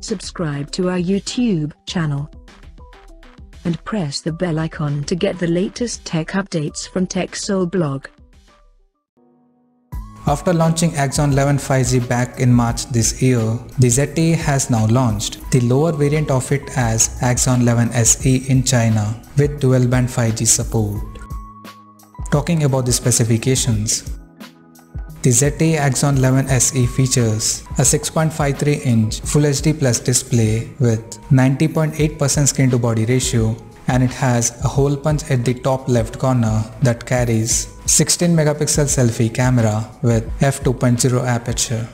subscribe to our YouTube channel and press the bell icon to get the latest tech updates from TechSole Blog. After launching Axon 11 5G back in March this year, the ZTE has now launched the lower variant of it as Axon 11 SE in China with dual-band 5G support. Talking about the specifications, the ZTE Axon 11 SE features a 6.53-inch Full HD Plus display with 90.8% screen-to-body ratio, and it has a hole punch at the top left corner that carries 16 megapixel selfie camera with f2.0 aperture.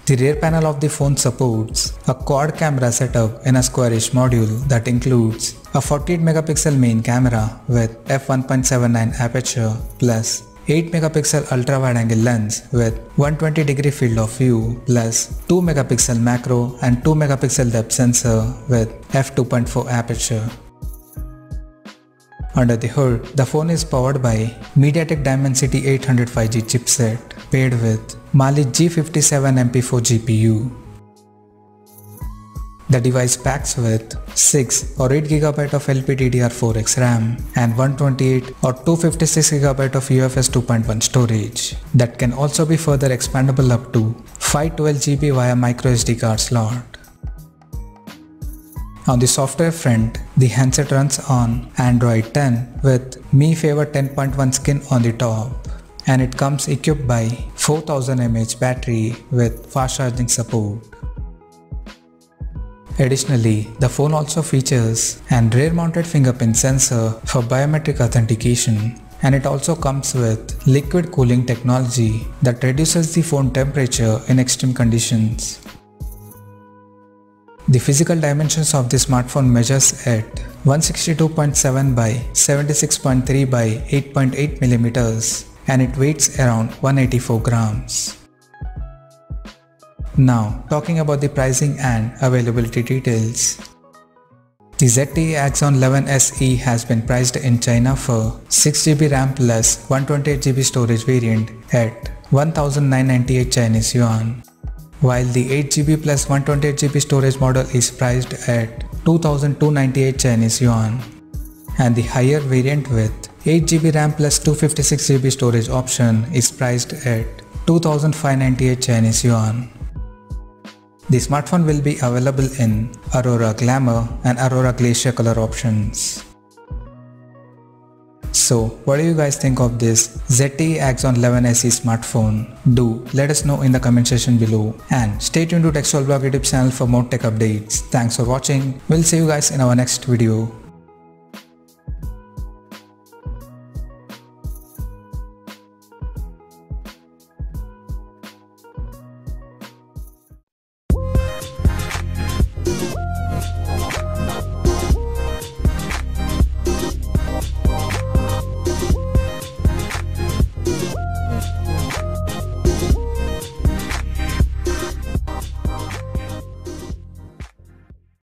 The rear panel of the phone supports a quad camera setup in a squarish module that includes a 48 megapixel main camera with f1.79 aperture plus 8 megapixel ultra wide angle lens with 120 degree field of view plus 2 megapixel macro and 2 megapixel depth sensor with f2.4 aperture. Under the hood, the phone is powered by MediaTek Dimensity 800 5G chipset paired with Mali G57 MP4 GPU. The device packs with 6 or 8GB of LPDDR4X RAM and 128 or 256GB of UFS 2.1 storage that can also be further expandable up to 512GB via microSD card slot. On the software front, the handset runs on Android 10 with Mi Favor 10.1 skin on the top, and it comes equipped by 4000 mAh battery with fast charging support. Additionally, the phone also features an rear-mounted fingerprint sensor for biometric authentication, and it also comes with liquid cooling technology that reduces the phone temperature in extreme conditions. The physical dimensions of the smartphone measures at 162.7 by 76.3 by 8.8 mm, and it weighs around 184 grams. Now, talking about the pricing and availability details. The ZTE Axon 11 SE has been priced in China for 6GB RAM plus 128GB storage variant at 1998 Chinese yuan, while the 8GB plus 128GB storage model is priced at 2298 Chinese yuan, and the higher variant with 8GB RAM plus 256GB storage option is priced at 2598 Chinese yuan. The smartphone will be available in Aurora Glamour and Aurora Glacier color options. So, what do you guys think of this ZTE Axon 11 SE smartphone? Do let us know in the comment section below, and stay tuned to TechSole Blog YouTube channel for more tech updates. Thanks for watching. We'll see you guys in our next video.